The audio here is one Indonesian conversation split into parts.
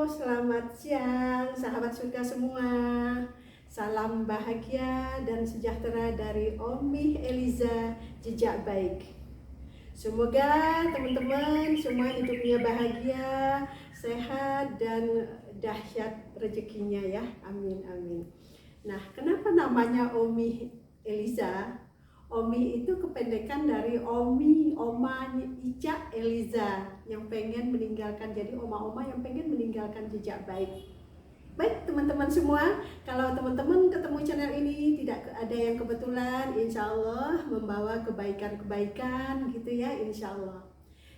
selamat siang sahabat surga semua. Salam bahagia dan sejahtera dari Ommi Eliza Jejak Baik. Semoga teman-teman semua hidupnya bahagia, sehat dan dahsyat rezekinya ya. Amin amin. Nah, kenapa namanya Ommi Eliza? Omi itu kependekan dari Omi, Oma, Ica, Eliza yang pengen meninggalkan, jadi oma-oma yang pengen meninggalkan jejak baik. Baik teman-teman semua, kalau teman-teman ketemu channel ini tidak ada yang kebetulan, insya Allah membawa kebaikan-kebaikan gitu ya, insya Allah.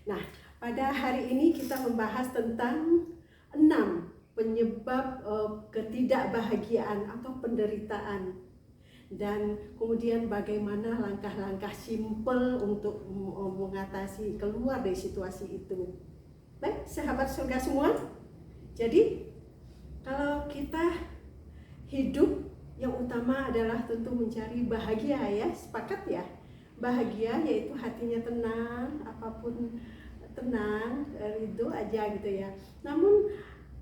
Nah, pada hari ini kita membahas tentang 6 penyebab ketidakbahagiaan atau penderitaan. Dan kemudian bagaimana langkah-langkah simpel untuk mengatasi keluar dari situasi itu. Baik, sahabat surga semua. Jadi, kalau kita hidup, yang utama adalah tentu mencari bahagia ya, sepakat ya. Bahagia yaitu hatinya tenang, apapun tenang, ridho aja gitu ya. Namun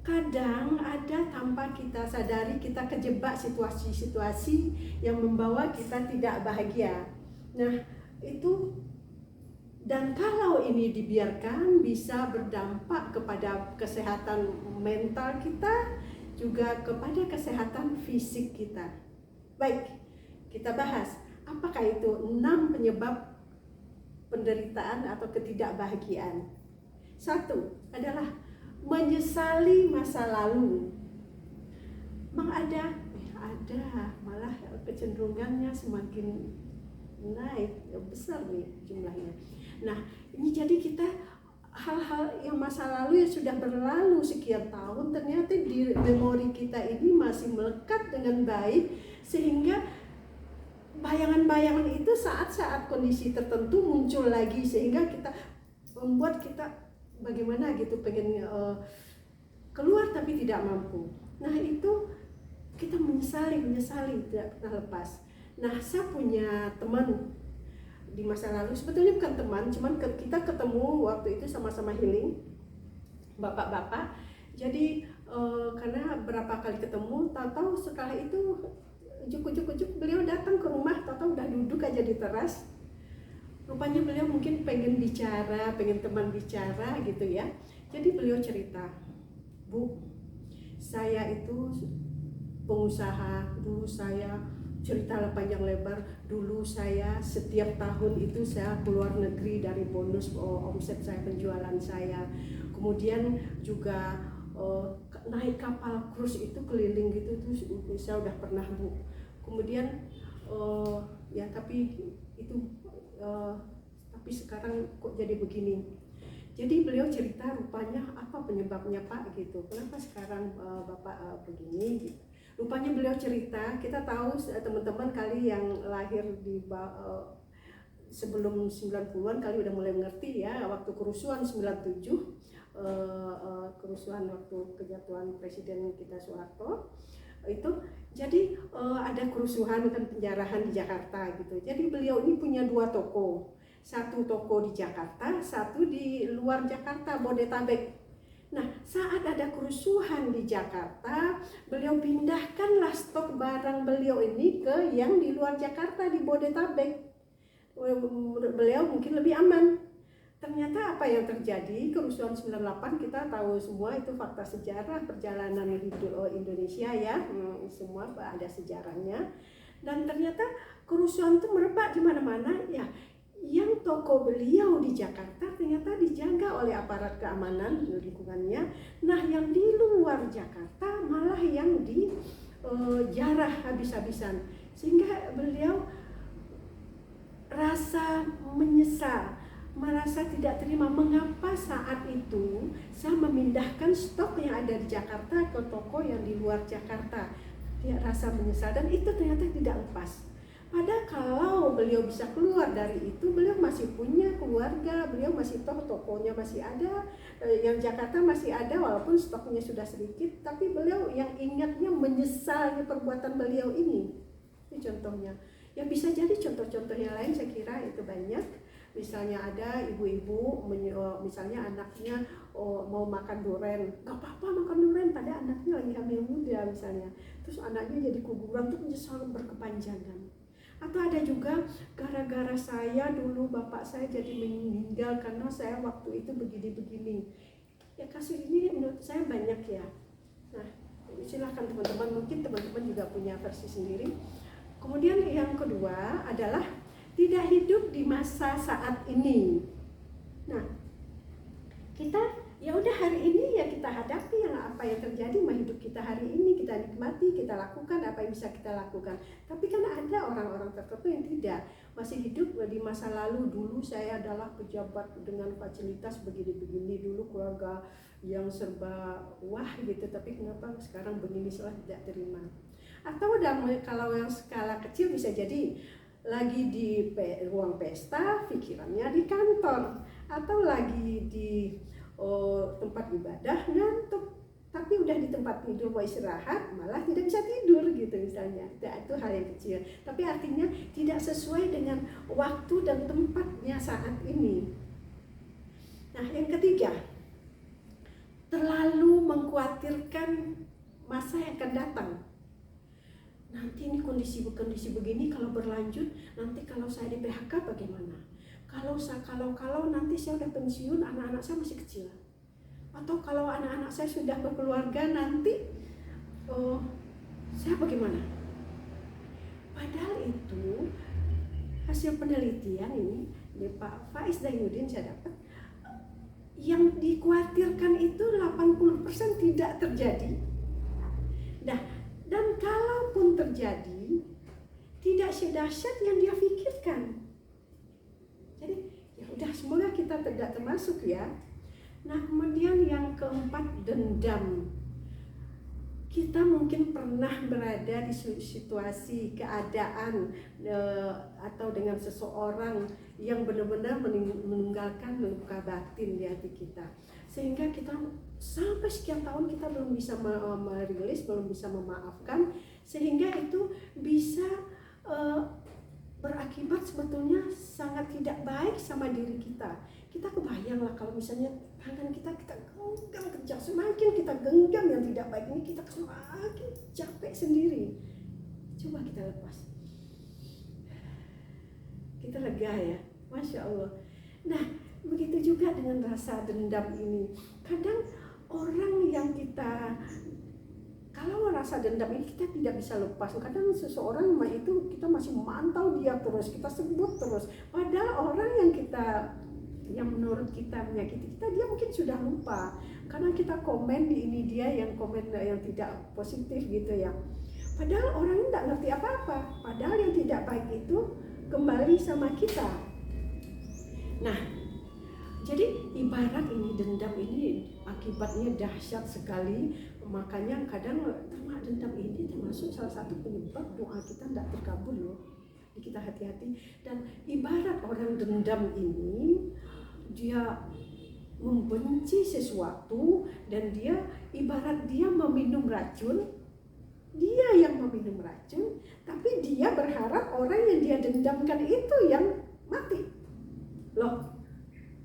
kadang ada tanpa kita sadari kita kejebak situasi-situasi yang membawa kita tidak bahagia. Nah, itu dan kalau ini dibiarkan bisa berdampak kepada kesehatan mental kita, juga kepada kesehatan fisik kita. Baik, kita bahas apakah itu 6 penyebab penderitaan atau ketidakbahagiaan. 1 adalah menyesali masa lalu. Memang ada, malah kecenderungannya semakin naik, besar nih jumlahnya. Nah, ini jadi kita hal-hal yang masa lalu yang sudah berlalu sekian tahun ternyata di memori kita ini masih melekat dengan baik, sehingga bayangan-bayangan itu saat-saat kondisi tertentu muncul lagi, sehingga kita membuat kita bagaimana gitu pengen keluar tapi tidak mampu. Nah, itu kita menyesali tidak pernah lepas. Nah, saya punya teman di masa lalu, sebetulnya bukan teman, cuman kita ketemu waktu itu sama-sama healing, bapak-bapak. Jadi karena berapa kali ketemu, tahu-tahu setelah itu ujuk-ujuk beliau datang ke rumah, tahu-tahu udah duduk aja di teras. Rupanya beliau mungkin pengen bicara, pengen teman bicara gitu ya. Jadi beliau cerita, Bu, saya itu pengusaha, dulu saya cerita panjang lebar, dulu saya setiap tahun itu saya keluar negeri dari bonus omset saya, penjualan saya. Kemudian juga naik kapal cruise itu keliling gitu, terus saya udah pernah Bu. Kemudian ya tapi itu tapi sekarang kok jadi begini. Jadi beliau cerita rupanya apa penyebabnya Pak gitu, kenapa sekarang Bapak begini gitu. Rupanya beliau cerita, kita tahu teman-teman kali yang lahir di sebelum 90-an kali udah mulai mengerti ya, waktu kerusuhan 97, kerusuhan waktu kejatuhan Presiden kita Soeharto itu. Jadi ada kerusuhan dan penjarahan di Jakarta gitu. Jadi beliau ini punya 2 toko. Satu toko di Jakarta, satu di luar Jakarta, Bodetabek. Nah, saat ada kerusuhan di Jakarta, beliau pindahkanlah stok barang beliau ini ke yang di luar Jakarta, di Bodetabek. Beliau mungkin lebih aman. Ternyata apa yang terjadi, kerusuhan 98 kita tahu semua, itu fakta sejarah perjalanan hidup Indonesia ya, semua ada sejarahnya. Dan ternyata kerusuhan itu merebak di mana-mana ya. Yang toko beliau di Jakarta ternyata dijaga oleh aparat keamanan lingkungannya. Nah, yang di luar Jakarta malah yang dijarah habis-habisan, sehingga beliau rasa menyesal, merasa tidak terima mengapa saat itu saya memindahkan stok yang ada di Jakarta ke toko yang di luar Jakarta. Dia rasa menyesal dan itu ternyata tidak lepas. Padahal kalau beliau bisa keluar dari itu, beliau masih punya keluarga, beliau masih tokonya masih ada, yang Jakarta masih ada walaupun stoknya sudah sedikit, tapi beliau yang ingatnya menyesalnya perbuatan beliau ini. Itu contohnya. Ya bisa jadi contoh-contoh yang lain saya kira itu banyak. Misalnya ada ibu-ibu, misalnya anaknya mau makan durian, nggak apa-apa makan durian, pada anaknya lagi hamil muda misalnya, terus anaknya jadi keguguran, itu menyesal berkepanjangan. Atau ada juga gara-gara saya dulu bapak saya jadi meninggal karena saya waktu itu begini-begini. Ya kasus ini menurut saya banyak ya. Nah silahkan teman-teman, mungkin teman-teman juga punya versi sendiri. Kemudian yang kedua adalah tidak hidup di masa saat ini. Nah kita ya udah hari ini ya kita hadapi yang apa yang terjadi, hidup kita hari ini kita nikmati, kita lakukan apa yang bisa kita lakukan. Tapi kan ada orang-orang tertentu yang tidak, masih hidup di masa lalu. Dulu saya adalah pejabat dengan fasilitas begini-begini, dulu keluarga yang serba wah gitu, tapi kenapa sekarang begini, salah tidak terima. Atau kalau yang skala kecil bisa jadi lagi di ruang pesta, pikirannya di kantor, atau lagi di tempat ibadah ngantuk, tapi udah di tempat tidur mau istirahat malah tidak bisa tidur gitu misalnya. Itu hal yang kecil, tapi artinya tidak sesuai dengan waktu dan tempatnya saat ini. Nah yang ketiga, terlalu mengkhawatirkan masa yang akan datang. Nanti ini kondisi begini kalau berlanjut, nanti kalau saya di PHK bagaimana? Kalau nanti saya udah pensiun, anak-anak saya masih kecil. Atau kalau anak-anak saya sudah berkeluarga nanti saya bagaimana? Padahal itu hasil penelitian ini dari Pak Faiz Zainuddin saya dapat, yang dikhawatirkan itu 80% tidak terjadi. Nah, dan kalaupun terjadi tidak sedahsyat yang dia pikirkan. Jadi ya udah, semoga kita tidak termasuk ya. Nah kemudian yang keempat, dendam. Kita mungkin pernah berada di situasi, keadaan atau dengan seseorang yang benar-benar meninggalkan luka batin di hati kita, sehingga kita sampai sekian tahun kita belum bisa merilis, belum bisa memaafkan, sehingga itu bisa berakibat sebetulnya sangat tidak baik sama diri kita. Kita kebayanglah kalau misalnya tangan kita genggam kencang, semakin kita genggam yang tidak baik ini, kita semakin capek sendiri. Coba kita lepas, kita lega ya, Masya Allah. Nah begitu juga dengan rasa dendam ini. Kadang orang yang kalau rasa dendam ini kita tidak bisa lepas. Kadang seseorang itu kita masih memantau dia terus, kita sebut terus. Padahal orang yang menurut kita menyakiti kita, dia mungkin sudah lupa. Karena kita komen di ini dia yang komen yang tidak positif gitu ya. Padahal orang ini tidak ngerti apa-apa. Padahal yang tidak baik itu kembali sama kita. Nah, jadi ibarat ini dendam ini akibatnya dahsyat sekali. Makanya kadang dendam ini termasuk salah satu penyebab doa kita tidak terkabul loh. Kita hati-hati. Dan ibarat orang dendam ini, dia membenci sesuatu dan dia ibarat dia meminum racun. Dia yang meminum racun, tapi dia berharap orang yang dia dendamkan itu yang mati. Loh,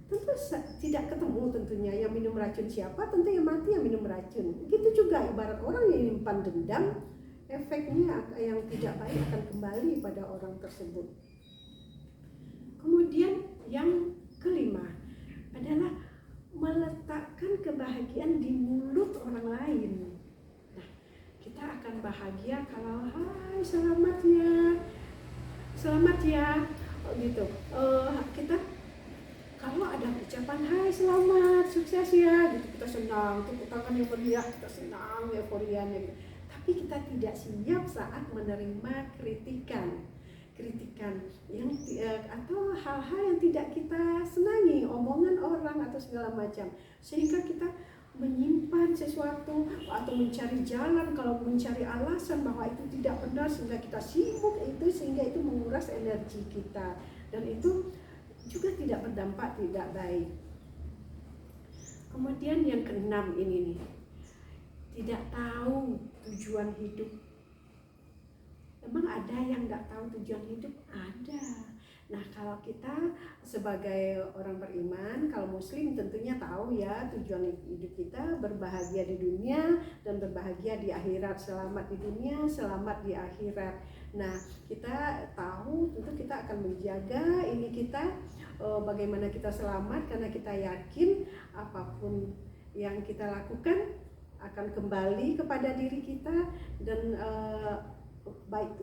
tentu tidak ketemu tentunya yang minum racun siapa, tentu yang mati yang minum racun. Begitu juga ibarat orang yang menyimpan dendam, efeknya yang tidak baik akan kembali pada orang tersebut. Kemudian yang kelima adalah meletakkan kebahagiaan di mulut orang lain. Nah, kita akan bahagia kalau hai selamat ya, gitu. Kita kalau ada ucapan hai selamat, sukses ya, gitu kita senang, tepuk tangan yang meriah, kita senang euforianya gitu. Tapi kita tidak siap saat menerima kritikan yang atau hal-hal yang tidak kita senangi, omongan orang atau segala macam, sehingga kita menyimpan sesuatu atau mencari jalan, kalau mencari alasan bahwa itu tidak benar, sehingga kita sibuk itu, sehingga itu menguras energi kita, dan itu juga tidak berdampak, tidak baik. Kemudian yang keenam ini nih, tidak tahu tujuan hidup. Emang ada yang nggak tahu tujuan hidup? Ada. Nah, kalau kita sebagai orang beriman, kalau muslim tentunya tahu ya tujuan hidup kita berbahagia di dunia dan berbahagia di akhirat, selamat di dunia, selamat di akhirat. Nah, kita tahu tentu kita akan menjaga ini kita bagaimana kita selamat, karena kita yakin apapun yang kita lakukan akan kembali kepada diri kita, dan baik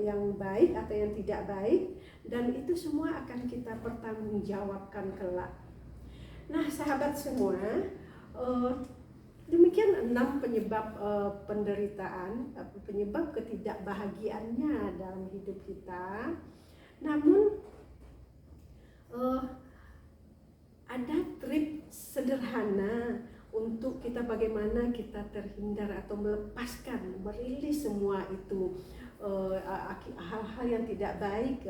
yang baik atau yang tidak baik, dan itu semua akan kita pertanggungjawabkan kelak. Nah, sahabat semua, demikian 6 penyebab penderitaan, penyebab ketidakbahagiaannya dalam hidup kita. Namun ada trik sederhana untuk kita bagaimana kita terhindar atau melepaskan, merilis semua itu hal-hal yang tidak baik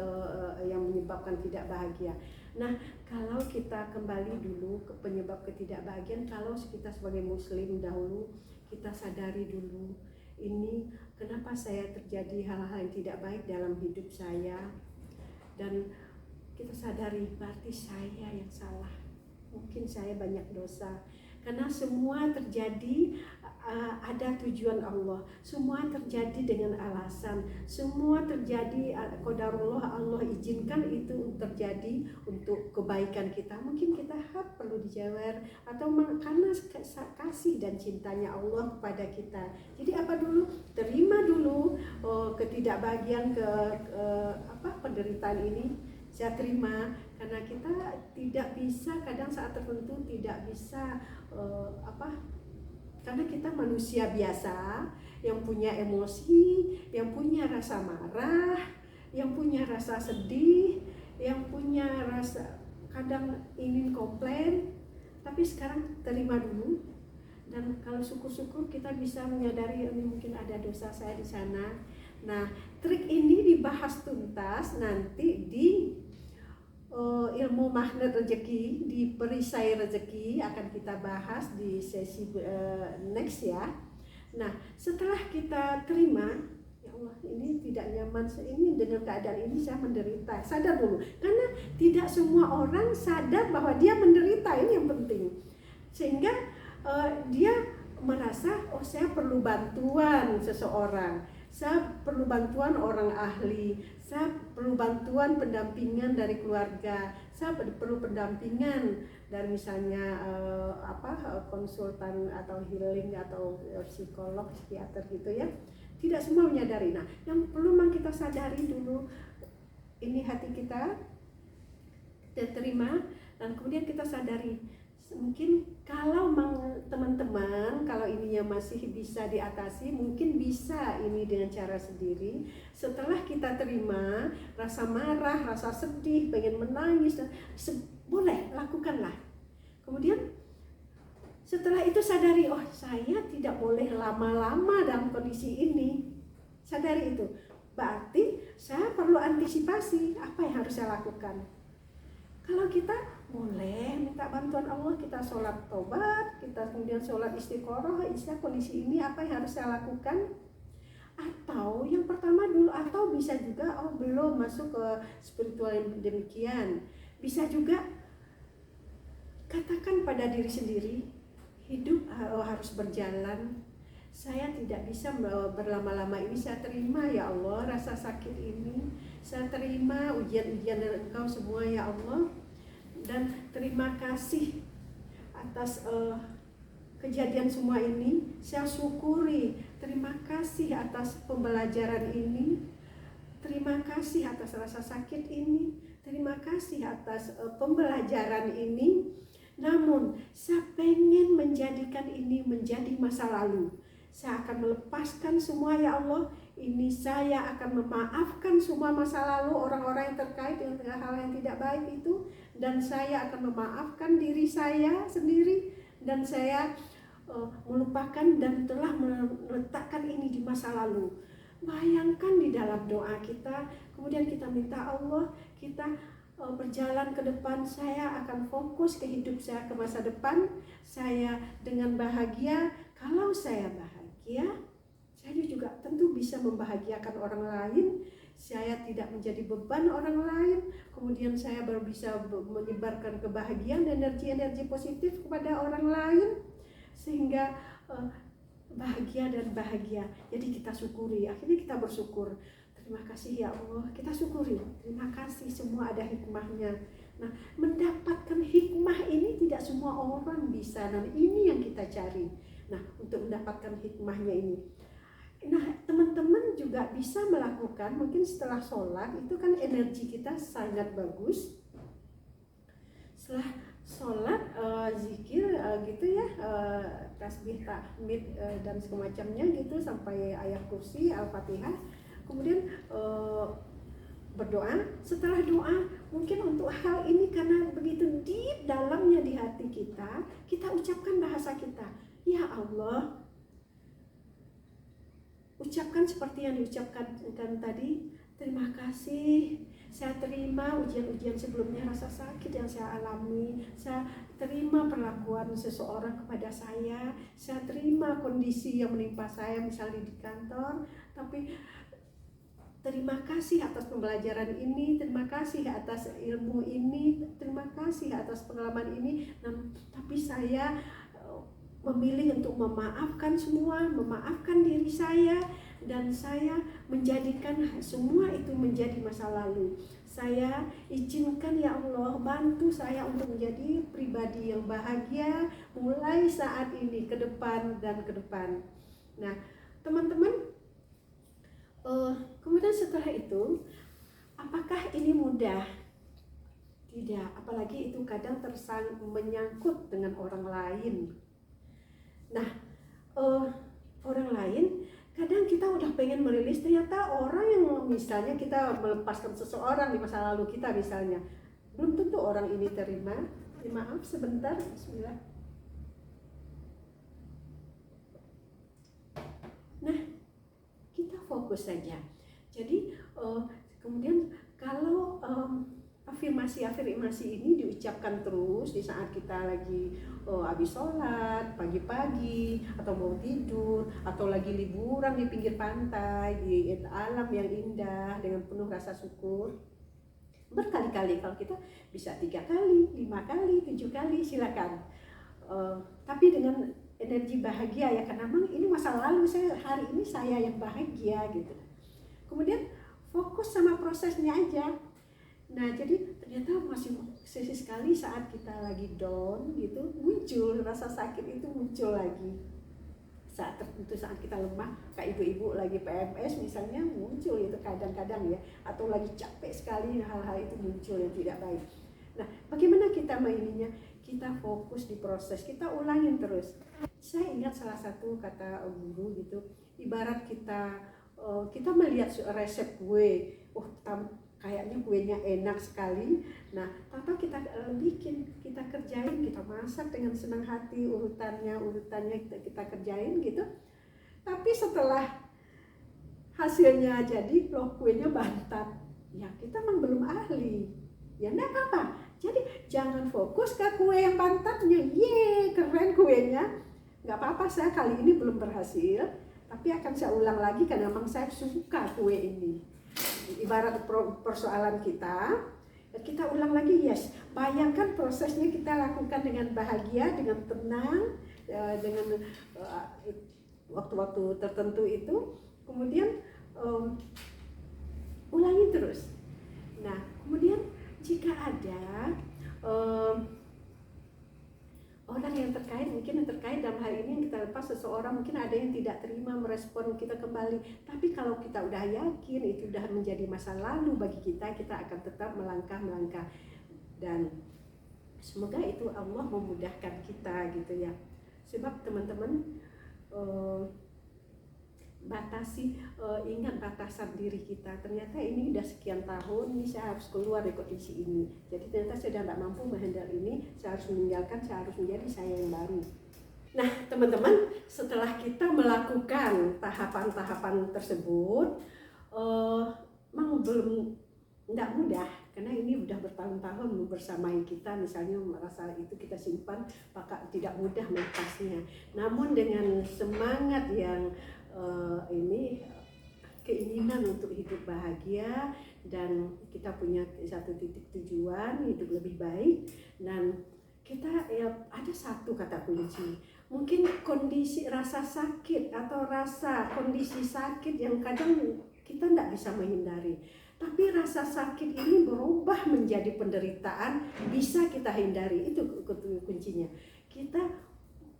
yang menyebabkan tidak bahagia. Nah, kalau kita kembali dulu ke penyebab ketidakbahagiaan, kalau kita sebagai muslim dahulu kita sadari dulu, ini kenapa saya terjadi hal-hal yang tidak baik dalam hidup saya, dan kita sadari berarti saya yang salah, mungkin saya banyak dosa. Karena semua terjadi ada tujuan Allah, semua terjadi dengan alasan, semua terjadi qadarullah, Allah izinkan itu terjadi untuk kebaikan kita. Mungkin kita perlu dijawer atau karena kasih dan cintanya Allah kepada kita. Jadi apa dulu? Terima dulu ketidakbahagiaan penderitaan ini. Saya terima, karena kita tidak bisa kadang saat tertentu tidak bisa karena kita manusia biasa yang punya emosi, yang punya rasa marah, yang punya rasa sedih, yang punya rasa kadang ingin komplain. Tapi sekarang terima dulu, dan kalau syukur-syukur kita bisa menyadari ini mungkin ada dosa saya di sana. Nah, trik ini dibahas tuntas nanti di ilmu magnet rezeki, di perisai rezeki, akan kita bahas di sesi next ya. Nah, setelah kita terima, ya Allah ini tidak nyaman, ini dengan keadaan ini saya menderita, sadar dulu, karena tidak semua orang sadar bahwa dia menderita, ini yang penting, sehingga dia merasa oh saya perlu bantuan seseorang, saya perlu bantuan orang ahli, saya perlu bantuan pendampingan dari keluarga, saya perlu pendampingan dari misalnya konsultan atau healing atau psikolog, psikiater gitu ya. Tidak semua menyadari. Nah, yang perlu memang kita sadari dulu, ini hati kita terima, dan kemudian kita sadari. Mungkin kalau teman-teman kalau ininya masih bisa diatasi, mungkin bisa ini dengan cara sendiri. Setelah kita terima rasa marah, rasa sedih, pengen menangis, boleh lakukanlah. Kemudian setelah itu sadari, oh saya tidak boleh lama-lama dalam kondisi ini. Sadari itu, berarti saya perlu antisipasi apa yang harus saya lakukan. Kalau kita boleh minta bantuan Allah, kita sholat tobat, kita kemudian sholat istiqoroh, kondisi ini apa yang harus saya lakukan? Atau yang pertama dulu, atau bisa juga belum masuk ke spiritual yang demikian, bisa juga katakan pada diri sendiri, hidup harus berjalan, saya tidak bisa berlama-lama ini, saya terima ya Allah rasa sakit ini, saya terima ujian-ujian dari Engkau semua ya Allah, dan terima kasih atas kejadian semua ini, saya syukuri, terima kasih atas pembelajaran ini, terima kasih atas rasa sakit ini, terima kasih atas pembelajaran ini. Namun saya pengen menjadikan ini menjadi masa lalu. Saya akan melepaskan semua ya Allah. Ini saya akan memaafkan semua masa lalu orang-orang yang terkait dengan hal yang tidak baik itu, dan saya akan memaafkan diri saya sendiri, dan saya melupakan dan telah meletakkan ini di masa lalu. Bayangkan di dalam doa kita, kemudian kita minta Allah, kita berjalan ke depan, saya akan fokus ke hidup saya, ke masa depan saya dengan bahagia. Kalau saya bahagia, saya juga tentu bisa membahagiakan orang lain saya tidak menjadi beban orang lain, kemudian saya baru bisa menyebarkan kebahagiaan dan energi-energi positif kepada orang lain, sehingga bahagia dan bahagia. Jadi kita syukuri, akhirnya kita bersyukur. Terima kasih ya Allah, kita syukuri. Terima kasih, semua ada hikmahnya. Nah, mendapatkan hikmah ini tidak semua orang bisa, dan ini yang kita cari. Nah, untuk mendapatkan hikmahnya ini, nah teman-teman juga bisa melakukan, mungkin setelah sholat itu kan energi kita sangat bagus. Setelah sholat zikir gitu ya, tasbih, tahmid dan semacamnya gitu sampai ayat kursi, al-fatihah. Kemudian berdoa. Setelah doa, mungkin untuk hal ini karena begitu deep dalamnya di hati kita, kita ucapkan bahasa kita, ya Allah. Ucapkan seperti yang diucapkan tadi, terima kasih, saya terima ujian-ujian sebelumnya, rasa sakit yang saya alami, saya terima perlakuan seseorang kepada saya terima kondisi yang menimpa saya misalnya di kantor, tapi terima kasih atas pembelajaran ini, terima kasih atas ilmu ini, terima kasih atas pengalaman ini. Tapi saya memilih untuk memaafkan semua, memaafkan diri saya, dan saya menjadikan semua itu menjadi masa lalu. Saya izinkan ya Allah, bantu saya untuk menjadi pribadi yang bahagia mulai saat ini ke depan dan ke depan. Nah, teman-teman, kemudian setelah itu, apakah ini mudah? Tidak, apalagi itu kadang menyangkut dengan orang lain. Nah, orang lain, kadang kita udah pengen merilis, ternyata orang yang misalnya kita melepaskan seseorang di masa lalu kita misalnya, belum tentu orang ini terima. Maaf sebentar, bismillah. Nah, kita fokus saja. Jadi kemudian kalau afirmasi ini diucapkan terus di saat kita lagi habis sholat, pagi-pagi, atau mau tidur, atau lagi liburan di pinggir pantai, di alam yang indah dengan penuh rasa syukur. Berkali-kali, kalau kita bisa 3 kali, 5 kali, 7 kali, silakan. Tapi dengan energi bahagia ya, karena memang ini masa lalu saya, hari ini saya yang bahagia gitu. Kemudian fokus sama prosesnya aja. Nah, jadi ternyata masih sekali saat kita lagi down gitu, muncul rasa sakit itu muncul lagi. Saat tertentu, saat kita lemah, kayak ibu-ibu lagi PMS misalnya, muncul itu kadang-kadang ya, atau lagi capek sekali, hal-hal itu muncul yang tidak baik. Nah, bagaimana kita maininya? Kita fokus di proses, kita ulangin terus. Saya ingat salah satu kata guru gitu, ibarat kita melihat resep kue, kayaknya kuenya enak sekali. Nah, tanpa kita bikin, kita kerjain, kita masak dengan senang hati, urutannya kita kerjain gitu. Tapi setelah hasilnya jadi, loh kuenya bantat, ya kita memang belum ahli, ya enggak apa-apa. Jadi jangan fokus ke kue yang bantatnya, keren kuenya, nggak apa-apa, saya kali ini belum berhasil, tapi akan saya ulang lagi karena memang saya suka kue ini. Ibarat persoalan kita ulang lagi, bayangkan prosesnya kita lakukan dengan bahagia, dengan tenang, dengan waktu-waktu tertentu itu, kemudian ulangi terus. Nah, kemudian jika ada orang yang terkait dalam hal ini yang kita lepas, seseorang mungkin ada yang tidak terima merespon kita kembali, tapi kalau kita udah yakin itu udah menjadi masa lalu bagi kita akan tetap melangkah, dan semoga itu Allah memudahkan kita gitu ya. Sebab teman-teman, ingat batasan diri kita. Ternyata ini udah sekian tahun, ini saya harus keluar dari kondisi ini. Jadi ternyata saya sudah tidak mampu menghandle ini, saya harus meninggalkan, saya harus menjadi saya yang baru. Nah, teman-teman, setelah kita melakukan tahapan-tahapan tersebut, memang tidak mudah, karena ini udah bertahun-tahun bersamai kita. Misalnya merasa itu kita simpan, maka tidak mudah melepasnya. Namun dengan semangat yang keinginan untuk hidup bahagia, dan kita punya satu titik tujuan hidup lebih baik. Dan kita ya ada satu kata kunci, mungkin kondisi rasa sakit atau rasa kondisi sakit yang kadang kita tidak bisa menghindari, tapi rasa sakit ini berubah menjadi penderitaan bisa kita hindari. Itu kuncinya.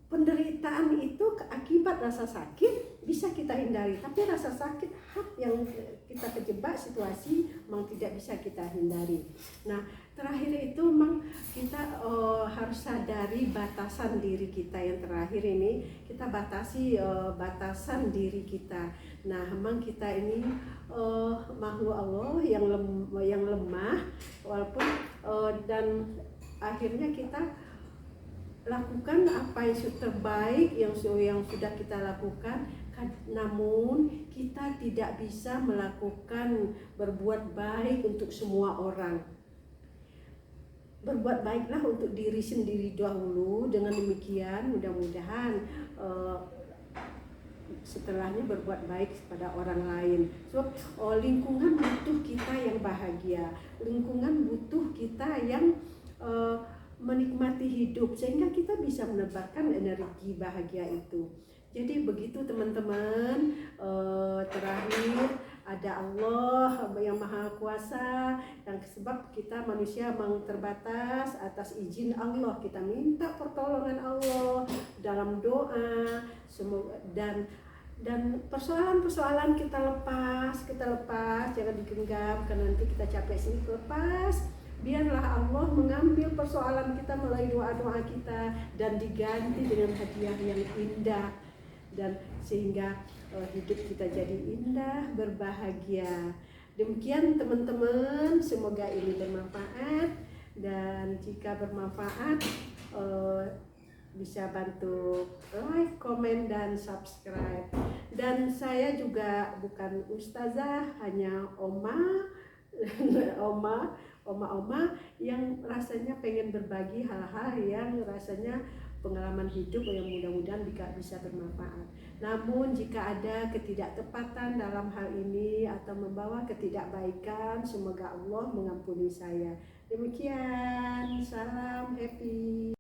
Penderitaan itu akibat rasa sakit bisa kita hindari, tapi rasa sakit hak yang kita kejebak situasi memang tidak bisa kita hindari. Nah, terakhir itu memang kita harus sadari batasan diri kita. Yang terakhir ini kita batasi batasan diri kita. Nah, memang kita ini makhluk Allah yang lemah, walaupun dan akhirnya kita lakukan apa yang terbaik yang sudah kita lakukan, namun kita tidak bisa melakukan berbuat baik untuk semua orang. Berbuat baiklah untuk diri sendiri dahulu, dengan demikian mudah-mudahan setelahnya berbuat baik kepada orang lain. Sebab lingkungan butuh kita yang bahagia, lingkungan butuh kita yang menikmati hidup, sehingga kita bisa menebarkan energi bahagia itu. Jadi begitu teman-teman. Terakhir ada Allah yang Maha Kuasa, yang sebab kita manusia memang terbatas. Atas izin Allah kita minta pertolongan Allah dalam doa, semoga dan persoalan-persoalan kita lepas, jangan digenggam karena nanti kita capek sini, lepas. Biarlah Allah mengambil persoalan kita melalui doa-doa kita dan diganti dengan hadiah yang indah, dan sehingga hidup kita jadi indah, berbahagia. Demikian teman-teman, semoga ini bermanfaat, dan jika bermanfaat bisa bantu like, komen, dan subscribe. Dan saya juga bukan ustazah, hanya oma yang rasanya pengen berbagi hal-hal yang rasanya pengalaman hidup yang mudah-mudahan bisa bermanfaat. Namun jika ada ketidaktepatan dalam hal ini atau membawa ketidakbaikan, semoga Allah mengampuni saya. Demikian, salam happy.